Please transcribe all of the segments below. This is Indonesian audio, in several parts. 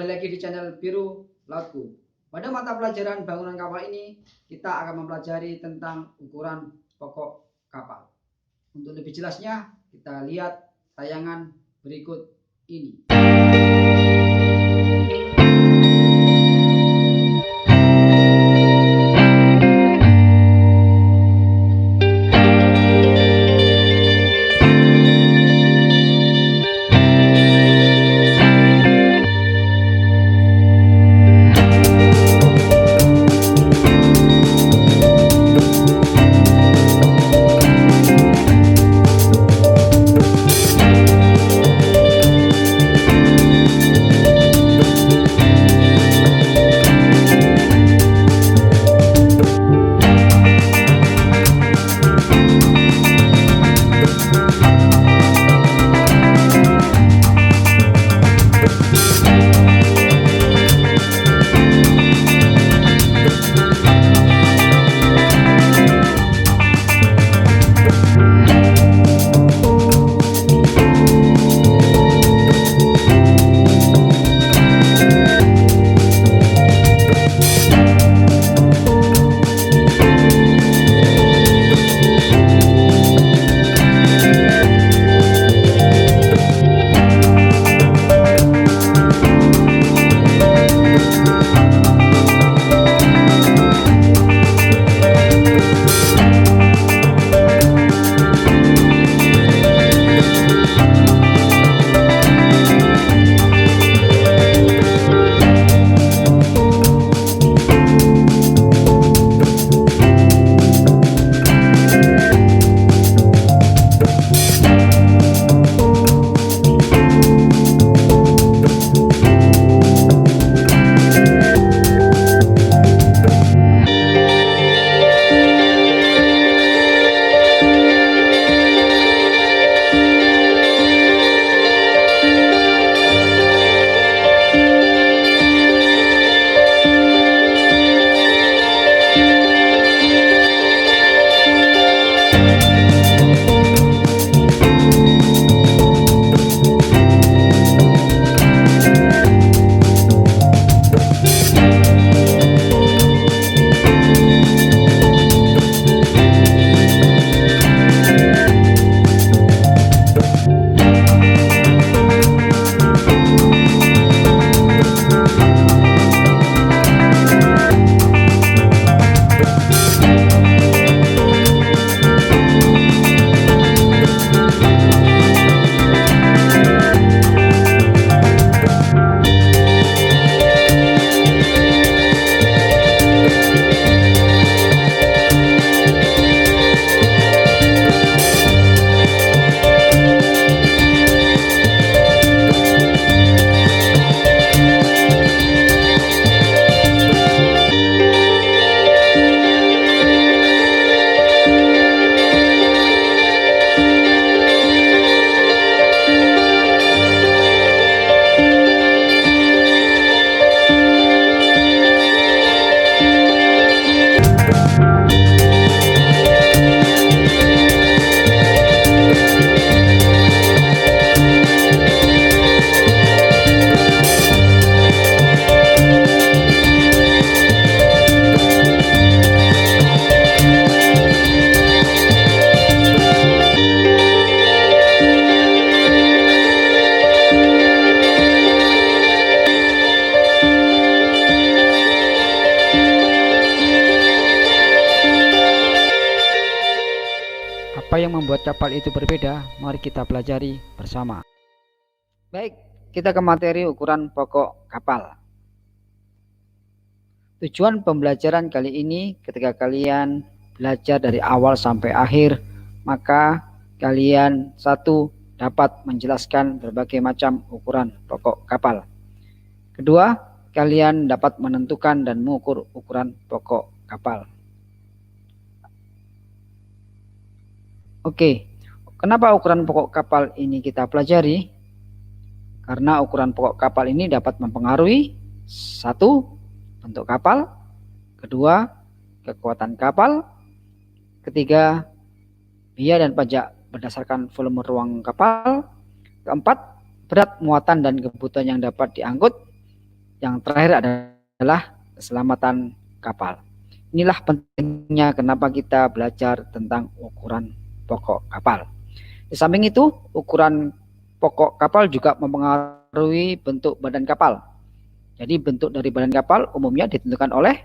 kembali lagi di channel Biru Lautku. Pada mata pelajaran bangunan kapal ini, kita akan mempelajari tentang ukuran pokok kapal. Untuk lebih jelasnya, kita lihat tayangan berikut ini. Apa yang membuat kapal itu berbeda? Mari kita pelajari bersama. Baik, kita ke materi ukuran pokok kapal. Tujuan pembelajaran kali ini ketika kalian belajar dari awal sampai akhir, maka kalian satu dapat menjelaskan berbagai macam ukuran pokok kapal. Kedua, kalian dapat menentukan dan mengukur ukuran pokok kapal. Oke, kenapa ukuran pokok kapal ini kita pelajari? Karena ukuran pokok kapal ini dapat mempengaruhi satu, bentuk kapal, kedua, kekuatan kapal, ketiga, biaya dan pajak berdasarkan volume ruang kapal, keempat, berat, muatan, dan kebutuhan yang dapat diangkut, Yang terakhir adalah keselamatan kapal. Inilah pentingnya kenapa kita belajar tentang ukuran pokok kapal. Di samping itu, ukuran pokok kapal juga mempengaruhi bentuk badan kapal. Jadi bentuk dari badan kapal umumnya ditentukan oleh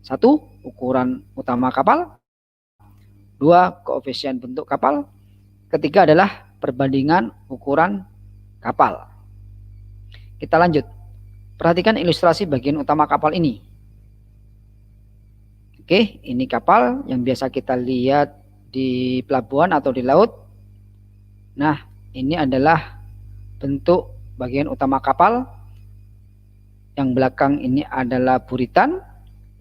satu, ukuran utama kapal, dua, koefisien bentuk kapal, ketiga adalah perbandingan ukuran kapal. Kita lanjut. Perhatikan ilustrasi bagian utama kapal ini. Oke, ini kapal yang biasa kita lihat di pelabuhan atau di laut. Nah, ini adalah bentuk bagian utama kapal. Yang belakang ini adalah buritan,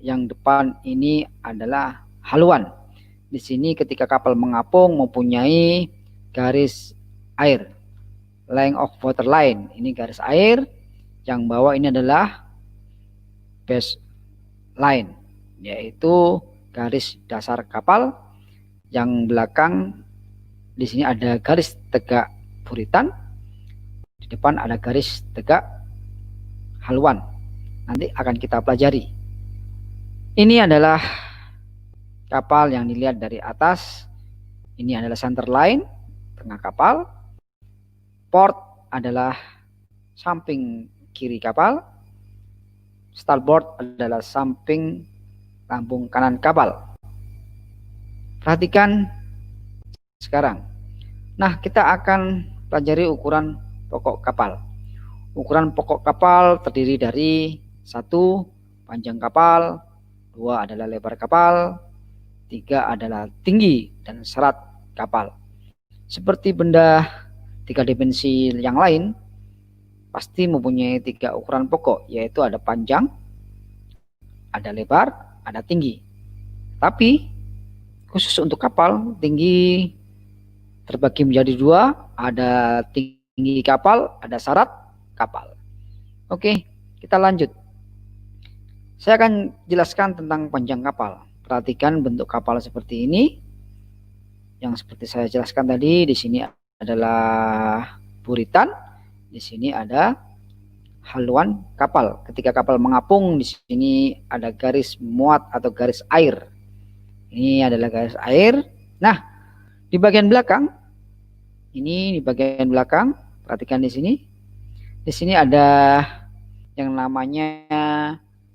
yang depan ini adalah haluan. Di sini ketika kapal mengapung mempunyai garis air, length of waterline. Ini garis air, yang bawah ini adalah baseline, yaitu garis dasar kapal. Yang belakang di sini ada garis tegak buritan, di depan ada garis tegak haluan. Nanti akan kita pelajari. Ini adalah kapal yang dilihat dari atas. Ini adalah center line, tengah kapal. Port adalah samping kiri kapal. Starboard adalah samping lambung kanan kapal. Perhatikan sekarang. Nah, kita akan pelajari ukuran pokok kapal. Ukuran pokok kapal terdiri dari satu, panjang kapal, dua adalah lebar kapal, tiga adalah tinggi dan serat kapal. Seperti benda tiga dimensi yang lain, pasti mempunyai tiga ukuran pokok, yaitu ada panjang, ada lebar, ada tinggi. Tapi khusus untuk kapal, tinggi terbagi menjadi dua, ada tinggi kapal, ada serat kapal. Oke, kita lanjut. Saya akan jelaskan tentang panjang kapal. Perhatikan bentuk kapal seperti ini. Yang seperti saya jelaskan tadi, di sini adalah buritan, di sini ada haluan kapal. Ketika kapal mengapung, di sini ada garis muat atau garis air. Ini adalah garis air. Nah, di bagian belakang, ini di bagian belakang, perhatikan di sini. Di sini ada yang namanya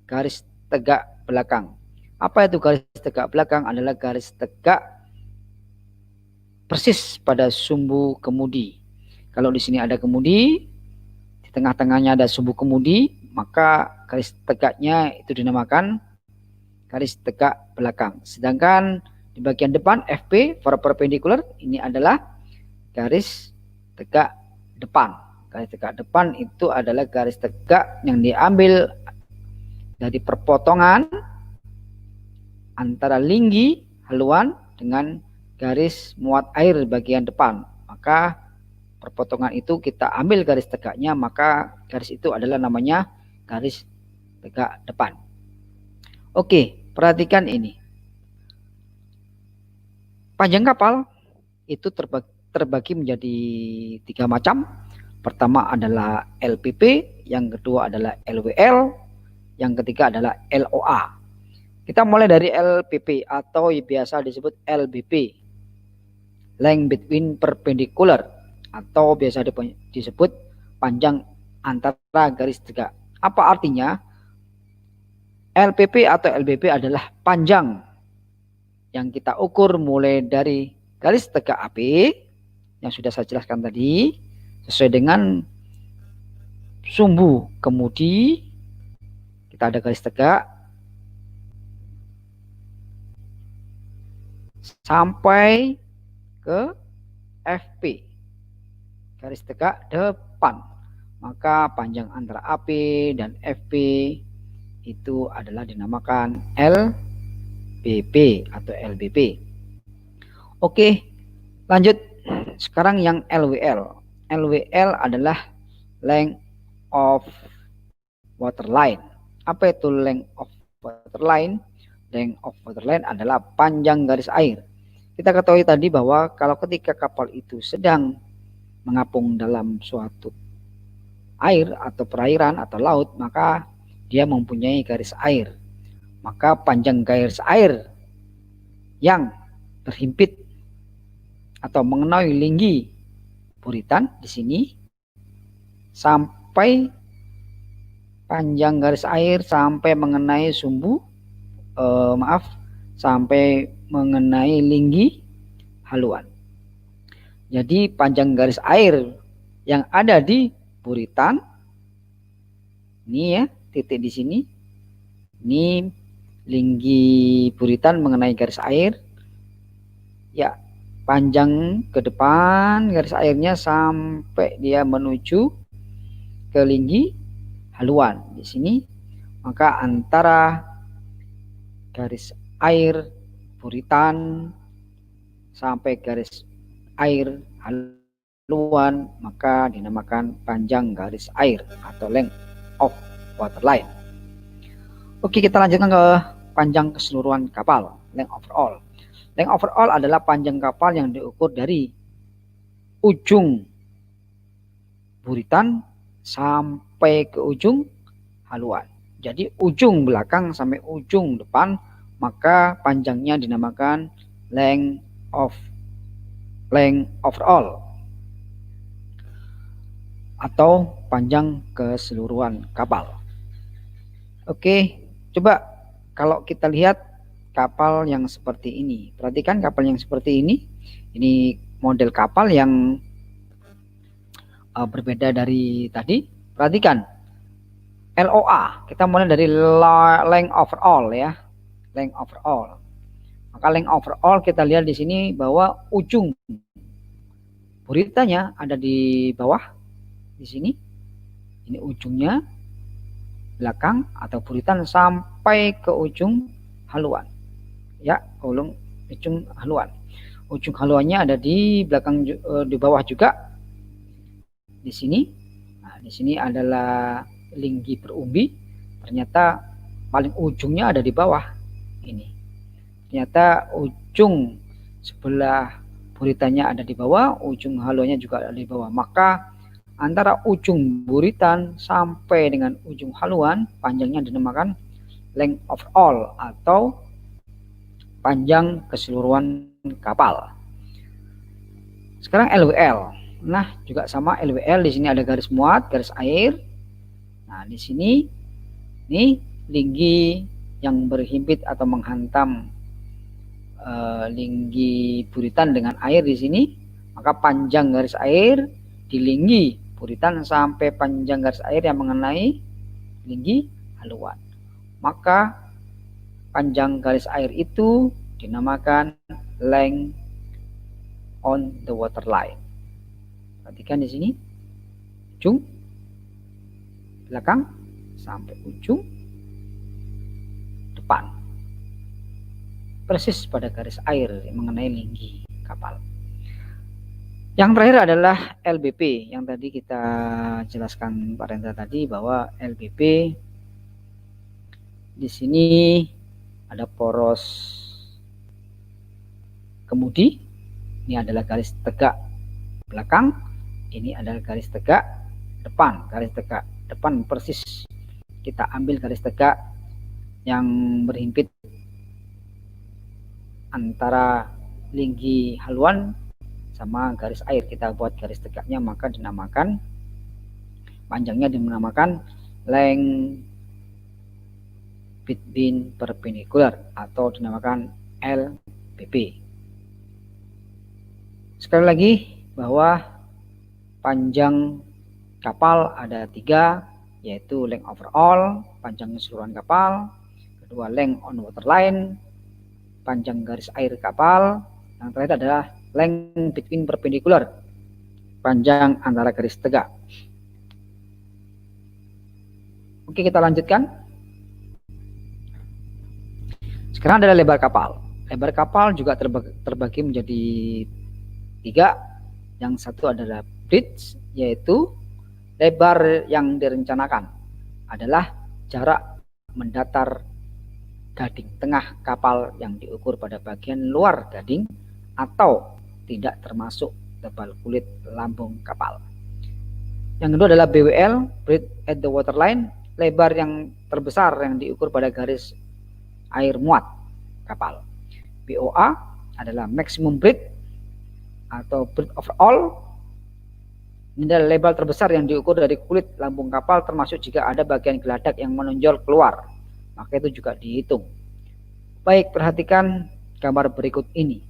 garis tegak belakang. Apa itu garis tegak belakang? Adalah garis tegak persis pada sumbu kemudi. Kalau di sini ada kemudi, di tengah-tengahnya ada sumbu kemudi, maka garis tegaknya itu dinamakan garis tegak belakang. Sedangkan di bagian depan FP, for perpendicular, ini adalah garis tegak depan. Garis tegak depan itu adalah garis tegak yang diambil dari perpotongan antara linggi haluan dengan garis muat air bagian depan. Maka perpotongan itu kita ambil garis tegaknya, maka garis itu adalah namanya garis tegak depan. Oke, perhatikan ini. Panjang kapal itu terbagi menjadi tiga macam. Pertama adalah LPP, yang kedua adalah LWL, yang ketiga adalah LOA. Kita mulai dari LPP atau biasa disebut LBP, length between perpendicular, atau biasa disebut panjang antara garis tegak. Apa artinya? LPP atau LBP adalah panjang yang kita ukur mulai dari garis tegak AP yang sudah saya jelaskan tadi, sesuai dengan sumbu kemudi, kita ada garis tegak sampai ke FP, garis tegak depan. Maka panjang antara AP dan FP itu adalah dinamakan LBP atau LBP. Oke, lanjut. Sekarang yang LWL. LWL adalah length of waterline. Apa itu length of waterline? Length of waterline adalah panjang garis air. Kita ketahui tadi bahwa kalau ketika kapal itu sedang mengapung dalam suatu air atau perairan atau laut, maka dia mempunyai garis air. Maka panjang garis air yang terhimpit atau mengenai linggi buritan di sini sampai panjang garis air sampai mengenai sampai mengenai linggi haluan. Jadi panjang garis air yang ada di buritan ini ya, titik di sini, ini linggi buritan mengenai garis air ya, panjang ke depan garis airnya sampai dia menuju ke linggi haluan di sini. Maka antara garis air buritan sampai garis air haluan maka dinamakan panjang garis air atau length of waterline. Oke, kita lanjutkan ke panjang keseluruhan kapal, length overall. Length overall adalah panjang kapal yang diukur dari ujung buritan sampai ke ujung haluan. Jadi ujung belakang sampai ujung depan, maka panjangnya dinamakan length overall atau panjang keseluruhan kapal. Oke, coba kalau kita lihat kapal yang seperti ini. Perhatikan kapal yang seperti ini. Ini model kapal yang berbeda dari tadi. Perhatikan LOA, kita mulai dari length overall ya, length overall. Maka length overall kita lihat di sini bahwa ujung buritanya ada di bawah di sini. Ini ujungnya belakang atau buritan sampai ke ujung haluan ya, ujung haluan. Ujung haluannya ada di belakang, di bawah juga di sini. Nah, di sini adalah linggi berumbi, ternyata paling ujungnya ada di bawah ini. Ternyata ujung sebelah buritannya ada di bawah, ujung haluannya juga ada di bawah. Maka antara ujung buritan sampai dengan ujung haluan panjangnya dinamakan length overall atau panjang keseluruhan kapal. Sekarang LWL. Nah, juga sama LWL, di sini ada garis muat, garis air. Nah, di sini ini linggi yang berhimpit atau menghantam linggi buritan dengan air di sini. Maka panjang garis air di linggi buritan sampai panjang garis air yang mengenai linggi haluan. Maka panjang garis air itu dinamakan length on the waterline. Perhatikan di sini, ujung belakang sampai ujung depan, persis pada garis air mengenai linggi kapal. Yang terakhir adalah LBP yang tadi kita jelaskan Pak Rendra tadi, bahwa LBP di sini ada poros kemudi, ini adalah garis tegak belakang, ini adalah garis tegak depan. Garis tegak depan persis kita ambil garis tegak yang berhimpit antara linggi haluan sama garis air, kita buat garis tegaknya, maka dinamakan panjangnya dinamakan length between perpendicular atau dinamakan LBP. Sekali lagi bahwa panjang kapal ada 3, yaitu length overall, panjang keseluruhan kapal, kedua length on waterline, panjang garis air kapal, yang terakhir adalah length between perpendicular, panjang antara garis tegak. Oke, kita lanjutkan. Sekarang adalah lebar kapal. Lebar kapal juga terbagi menjadi 3. Yang satu adalah bridge, yaitu lebar yang direncanakan adalah jarak mendatar gading tengah kapal yang diukur pada bagian luar gading atau tidak termasuk tebal kulit lambung kapal. Yang kedua adalah BWL, bridge at the waterline, lebar yang terbesar yang diukur pada garis air muat kapal. BOA adalah maximum breadth atau breadth overall. Ini adalah lebar terbesar yang diukur dari kulit lambung kapal, termasuk jika ada bagian geladak yang menonjol keluar, maka itu juga dihitung. Baik, perhatikan gambar berikut ini.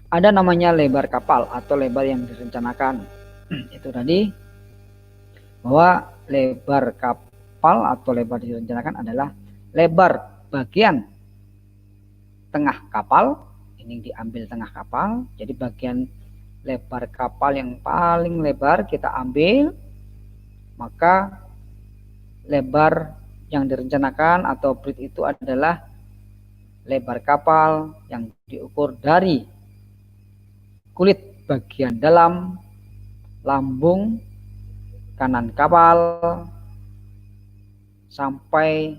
Ada namanya lebar kapal atau lebar yang direncanakan. Itu tadi bahwa lebar kapal atau lebar direncanakan adalah lebar bagian tengah kapal. Ini diambil tengah kapal, jadi bagian lebar kapal yang paling lebar kita ambil, maka lebar yang direncanakan atau breadth itu adalah lebar kapal yang diukur dari kulit bagian dalam lambung kanan kapal sampai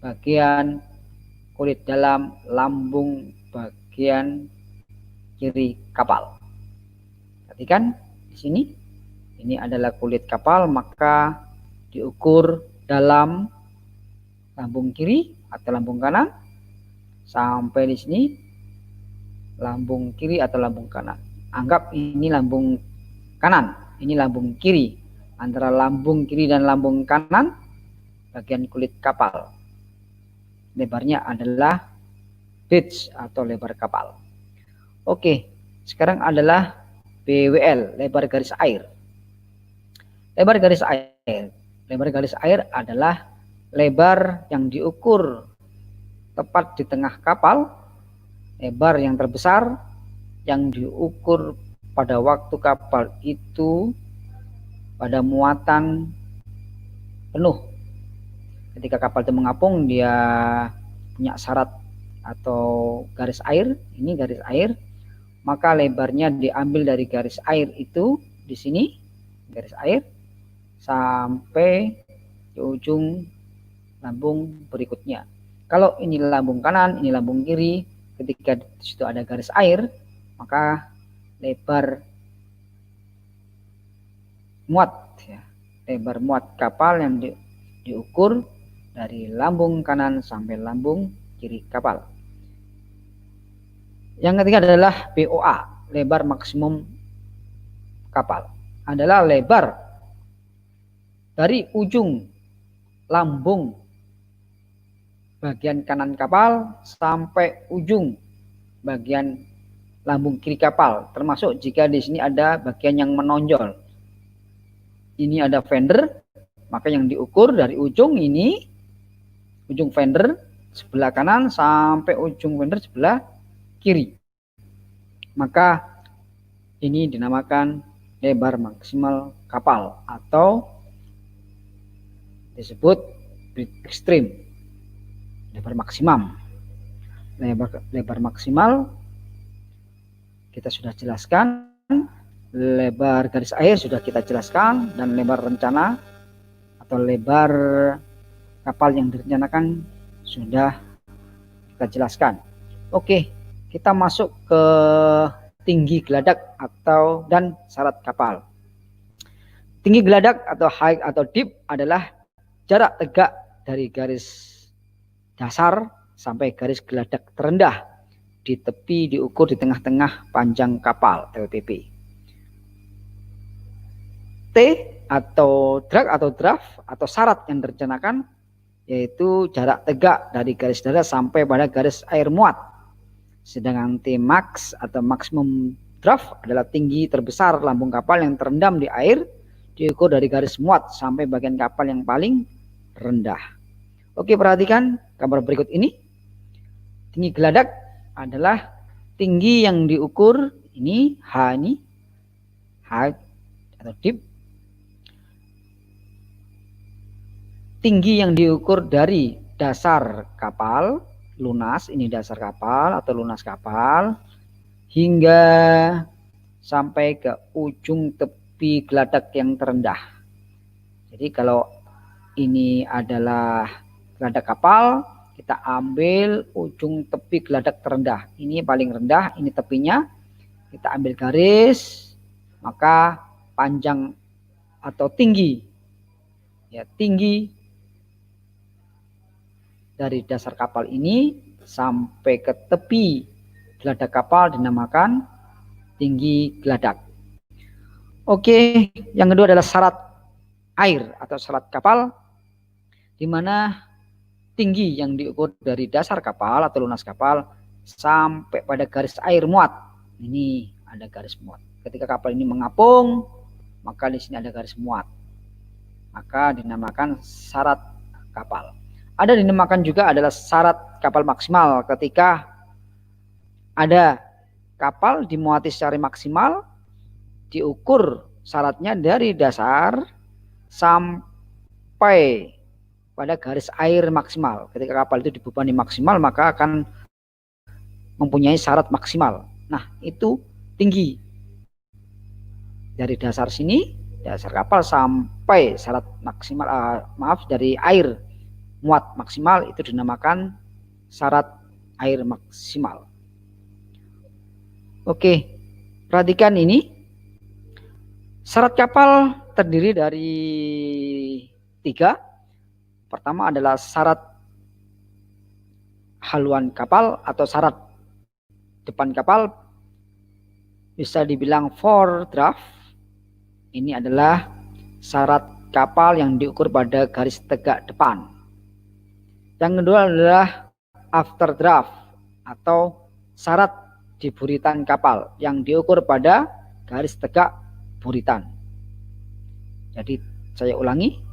bagian kulit dalam lambung bagian kiri kapal. Perhatikan di sini, ini adalah kulit kapal, maka diukur dalam lambung kiri atau lambung kanan sampai di sini lambung kiri atau lambung kanan. Anggap ini lambung kanan, ini lambung kiri. Antara lambung kiri dan lambung kanan bagian kulit kapal. Lebarnya adalah pitch atau lebar kapal. Oke, sekarang adalah BWL, lebar garis air. Lebar garis air. Lebar garis air adalah lebar yang diukur tepat di tengah kapal, lebar yang terbesar yang diukur pada waktu kapal itu pada muatan penuh. Ketika kapal itu mengapung, dia punya syarat atau garis air, ini garis air, maka lebarnya diambil dari garis air itu di sini, garis air, sampai ke ujung lambung berikutnya. Kalau ini lambung kanan, ini lambung kiri, ketika di situ ada garis air, maka lebar muat, ya, lebar muat kapal yang diukur dari lambung kanan sampai lambung kiri kapal. Yang ketiga adalah BOA, lebar maksimum kapal. Adalah lebar dari ujung lambung bagian kanan kapal sampai ujung bagian lambung kiri kapal, termasuk jika di sini ada bagian yang menonjol. Ini ada fender, maka yang diukur dari ujung ini, ujung fender sebelah kanan sampai ujung fender sebelah kiri. Maka ini dinamakan lebar maksimal kapal atau disebut breadth extreme, lebar maksimum. Lebar maksimal kita sudah jelaskan, lebar garis air sudah kita jelaskan, dan lebar rencana atau lebar kapal yang direncanakan sudah kita jelaskan. Oke, kita masuk ke tinggi geladak atau dan syarat kapal. Tinggi geladak atau height atau deep adalah jarak tegak dari garis dasar sampai garis geladak terendah di tepi diukur di tengah-tengah panjang kapal TWP. T atau drag atau draft atau syarat yang direncanakan yaitu jarak tegak dari garis dasar sampai pada garis air muat. Sedangkan T max atau maksimum draft adalah tinggi terbesar lambung kapal yang terendam di air diukur dari garis muat sampai bagian kapal yang paling rendah. Oke, perhatikan gambar berikut ini. Tinggi geladak adalah tinggi yang diukur ini, H ini, height atau deep. Tinggi yang diukur dari dasar kapal, lunas, ini dasar kapal atau lunas kapal, hingga sampai ke ujung tepi geladak yang terendah. Jadi kalau ini adalah geladak kapal, kita ambil ujung tepi geladak terendah. Ini paling rendah, ini tepinya. Kita ambil garis, maka panjang atau tinggi Ya, tinggi dari dasar kapal ini sampai ke tepi geladak kapal dinamakan tinggi geladak. Oke, yang kedua adalah syarat air atau syarat kapal, di mana tinggi yang diukur dari dasar kapal atau lunas kapal sampai pada garis air muat. Ini ada garis muat. Ketika kapal ini mengapung, maka di sini ada garis muat. Maka dinamakan syarat kapal. Ada dinamakan juga adalah syarat kapal maksimal ketika ada kapal dimuati secara maksimal, diukur syaratnya dari dasar sampai pada garis air maksimal. Ketika kapal itu dibebani maksimal, maka akan mempunyai syarat maksimal. Nah, itu tinggi dari dasar sini, dasar kapal sampai syarat maksimal, dari air muat maksimal, itu dinamakan syarat air maksimal. Oke, perhatikan ini. Syarat kapal terdiri dari 3. Pertama adalah syarat haluan kapal atau syarat depan kapal, bisa dibilang foredraft. Ini adalah syarat kapal yang diukur pada garis tegak depan. Yang kedua adalah afterdraft atau syarat di buritan kapal yang diukur pada garis tegak buritan. Jadi saya ulangi.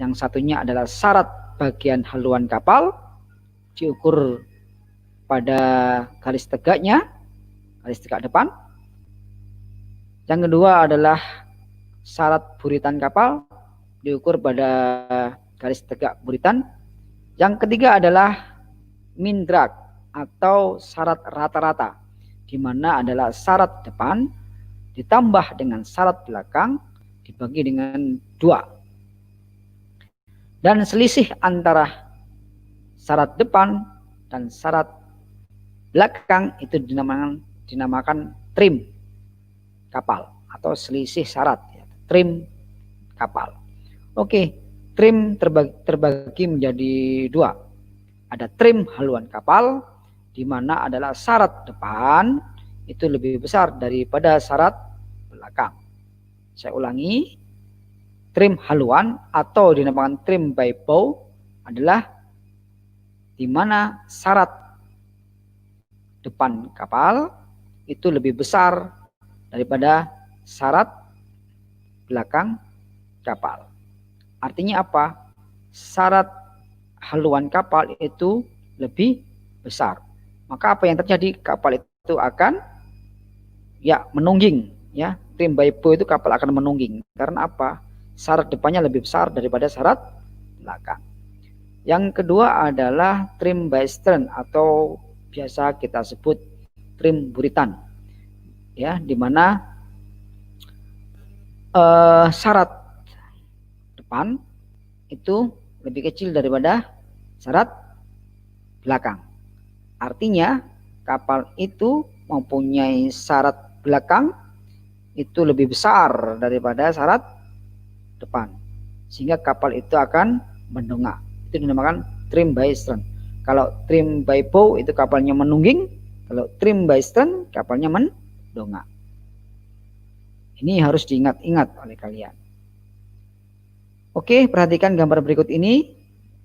Yang satunya adalah syarat bagian haluan kapal diukur pada garis tegaknya, garis tegak depan. Yang kedua adalah syarat buritan kapal diukur pada garis tegak buritan. Yang ketiga adalah mean drag atau syarat rata-rata, di mana adalah syarat depan ditambah dengan syarat belakang dibagi dengan 2. Dan selisih antara syarat depan dan syarat belakang itu dinamakan trim kapal atau selisih syarat, ya, trim kapal. Oke, trim terbagi menjadi 2. Ada trim haluan kapal, di mana adalah syarat depan itu lebih besar daripada syarat belakang. Saya ulangi. Trim haluan atau dinamakan trim by bow adalah di mana syarat depan kapal itu lebih besar daripada syarat belakang kapal. Artinya apa? Syarat haluan kapal itu lebih besar. Maka apa yang terjadi? Kapal itu akan menungging, ya. Trim by bow itu kapal akan menungging. Karena apa? Syarat depannya lebih besar daripada syarat belakang. Yang kedua adalah trim by stern atau biasa kita sebut trim buritan, ya, di mana syarat depan itu lebih kecil daripada syarat belakang. Artinya kapal itu mempunyai syarat belakang itu lebih besar daripada syarat depan, sehingga kapal itu akan mendongak. Itu dinamakan trim by stern. Kalau trim by bow itu kapalnya menungging, kalau trim by stern kapalnya mendongak. Ini harus diingat-ingat oleh kalian. Oke, perhatikan gambar berikut ini.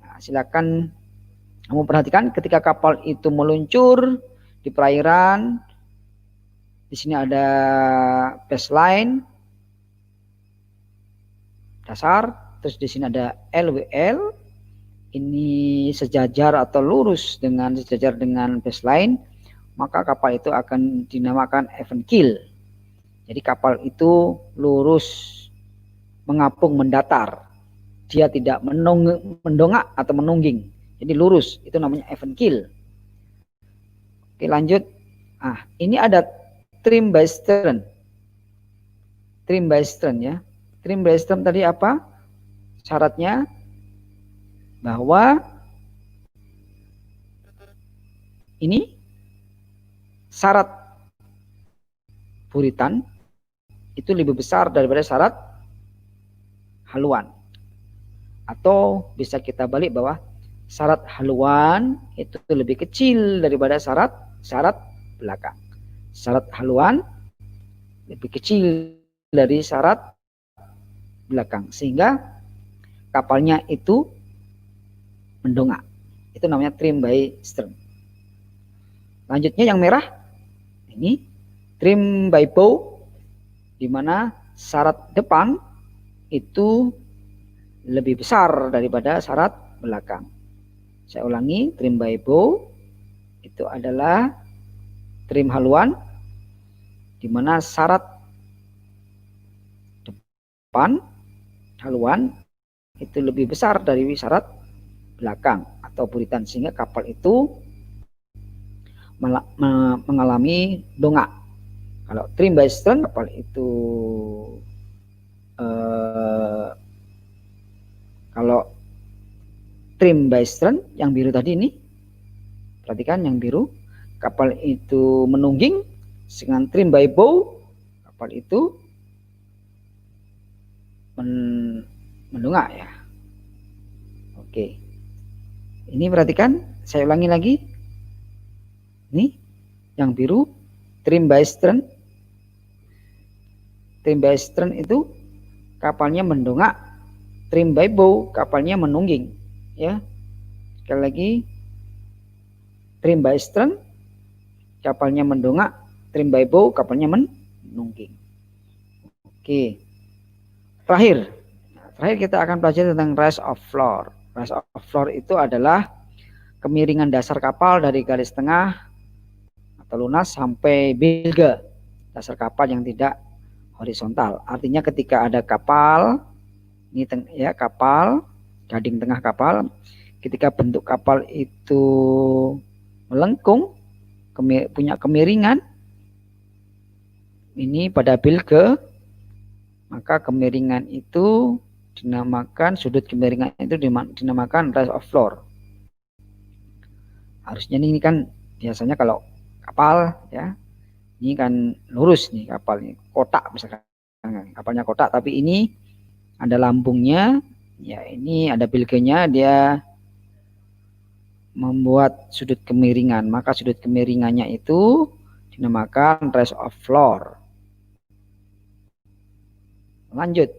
Nah, silakan kamu perhatikan ketika kapal itu meluncur di perairan. Di sini ada baseline dasar, terus di sini ada LWL, ini sejajar atau lurus sejajar dengan baseline, maka kapal itu akan dinamakan even keel. Jadi kapal itu lurus mengapung mendatar, dia tidak mendongak atau menungging, jadi lurus, itu namanya even keel. Oke, lanjut. Ini ada trim by stern, ya. Trim by stern tadi apa? Syaratnya bahwa ini syarat buritan itu lebih besar daripada syarat haluan. Atau bisa kita balik bahwa syarat haluan itu lebih kecil daripada syarat belakang. Syarat haluan lebih kecil dari syarat belakang, sehingga kapalnya itu mendongak. Itu namanya trim by stern. Lanjutnya yang merah, ini trim by bow, di mana syarat depan itu lebih besar daripada syarat belakang. Saya ulangi, trim by bow itu adalah trim haluan, di mana syarat depan haluan itu lebih besar dari syarat belakang atau buritan, sehingga kapal itu mengalami dongak. Kalau trim by stern, kapal itu kalau trim by stern yang biru tadi ini, perhatikan yang biru, kapal itu menungging. Dengan trim by bow, kapal itu mendongak ya. Oke, ini perhatikan, saya ulangi lagi. Ini yang biru trim by stern. Trim by stern itu kapalnya mendongak, trim by bow kapalnya menungging ya. Sekali lagi, trim by stern kapalnya mendongak, trim by bow kapalnya menungging. Oke, terakhir kita akan pelajari tentang rise of floor. Rise of floor itu adalah kemiringan dasar kapal dari garis tengah atau lunas sampai bilge, dasar kapal yang tidak horizontal. Artinya ketika ada kapal, ini ya, kapal, gading tengah kapal, ketika bentuk kapal itu melengkung, punya kemiringan, ini pada bilge, maka kemiringan itu dinamakan, sudut kemiringan itu dinamakan rise of floor. Harusnya ini kan biasanya kalau kapal ya, ini kan lurus nih kapal ini, kotak misalkan, kapalnya kotak, tapi ini ada lambungnya ya, ini ada bilgenya, dia membuat sudut kemiringan, maka sudut kemiringannya itu dinamakan rise of floor. Lanjut,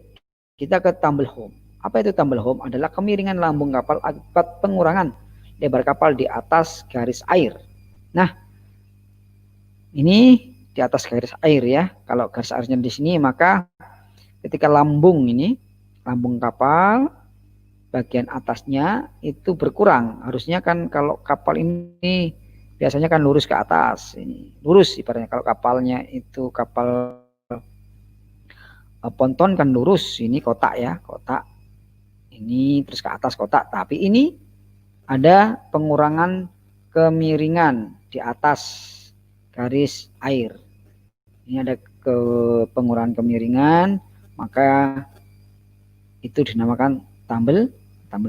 kita ke tumble home. Apa itu tumble home? Adalah kemiringan lambung kapal akibat pengurangan lebar kapal di atas garis air. Nah, ini di atas garis air ya. Kalau garis airnya di sini, maka ketika lambung ini, lambung kapal bagian atasnya itu berkurang. Harusnya kan kalau kapal ini biasanya kan lurus ke atas, ini lurus ibaratnya. Kalau kapalnya itu kapal ponton kan lurus, ini kotak ya, kotak. Ini terus ke atas kotak, tapi ini ada pengurangan kemiringan di atas garis air. Ini ada pengurangan kemiringan, maka itu dinamakan tumble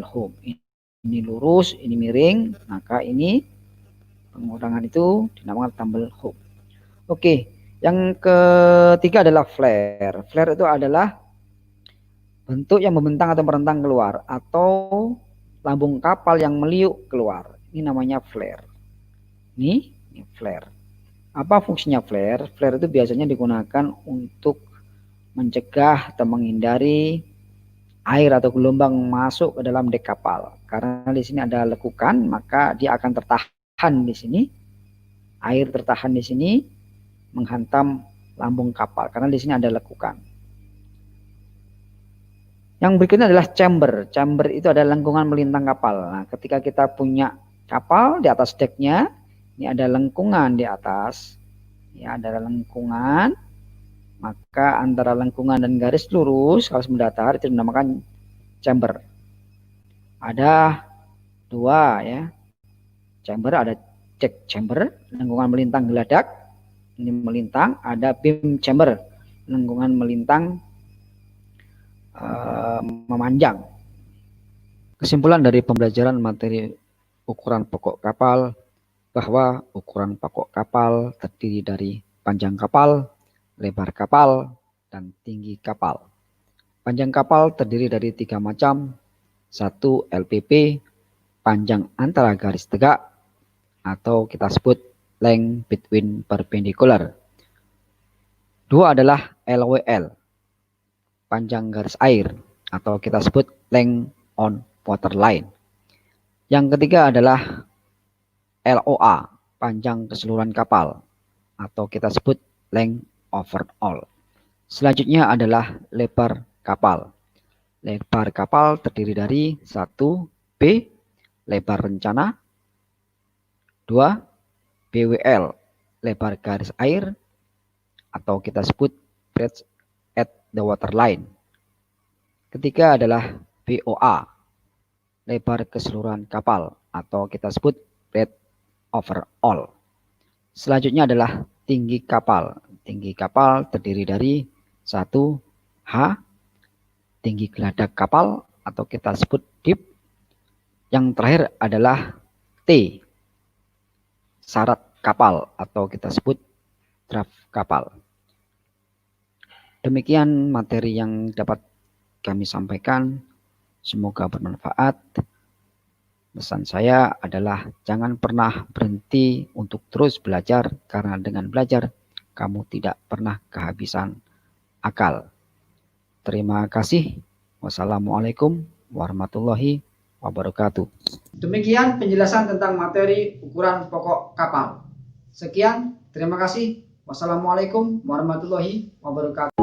home. Ini lurus, ini miring, maka ini pengurangan itu dinamakan tumble home. Oke, yang ketiga adalah flare. Flare itu adalah bentuk yang membentang atau merentang keluar, atau lambung kapal yang meliuk keluar. Ini namanya flare. Ini flare. Apa fungsinya flare? Flare itu biasanya digunakan untuk mencegah atau menghindari air atau gelombang masuk ke dalam dek kapal. Karena di sini ada lekukan, maka dia akan tertahan di sini. Air tertahan di sini menghantam lambung kapal karena di sini ada lekukan. Yang berikutnya adalah chamber. Chamber itu adalah lengkungan melintang kapal. Nah, ketika kita punya kapal di atas deknya, ini ada lengkungan di atas. Ya, ada lengkungan. Maka antara lengkungan dan garis lurus, garis mendatar, itu dinamakan chamber. Ada dua ya. Chamber, ada deck chamber, lengkungan melintang geladak. Ini melintang. Ada beam chamber, lengkungan melintang memanjang. Kesimpulan dari pembelajaran materi ukuran pokok kapal, bahwa ukuran pokok kapal terdiri dari panjang kapal, lebar kapal, dan tinggi kapal. Panjang kapal terdiri dari 3 macam, 1. LPP, panjang antara garis tegak, atau kita sebut length between perpendicular. 2 adalah LWL, panjang garis air, atau kita sebut length on water line. Yang ketiga adalah LOA, panjang keseluruhan kapal, atau kita sebut length overall. Selanjutnya adalah lebar kapal. Lebar kapal terdiri dari 1. B, lebar rencana. 2. BWL, lebar garis air, atau kita sebut breadth at the waterline. Ketiga adalah BOA, lebar keseluruhan kapal, atau kita sebut breadth overall. Selanjutnya adalah tinggi kapal. Tinggi kapal terdiri dari 1. H, tinggi geladak kapal, atau kita sebut dip. Yang terakhir adalah T, syarat kapal, atau kita sebut draft kapal. Demikian materi yang dapat kami sampaikan. Semoga bermanfaat. Pesan saya adalah jangan pernah berhenti untuk terus belajar, karena dengan belajar kamu tidak pernah kehabisan akal. Terima kasih. Wassalamualaikum warahmatullahi wabarakatuh. Demikian penjelasan tentang materi ukuran pokok kapal. Sekian, terima kasih. Wassalamualaikum warahmatullahi wabarakatuh.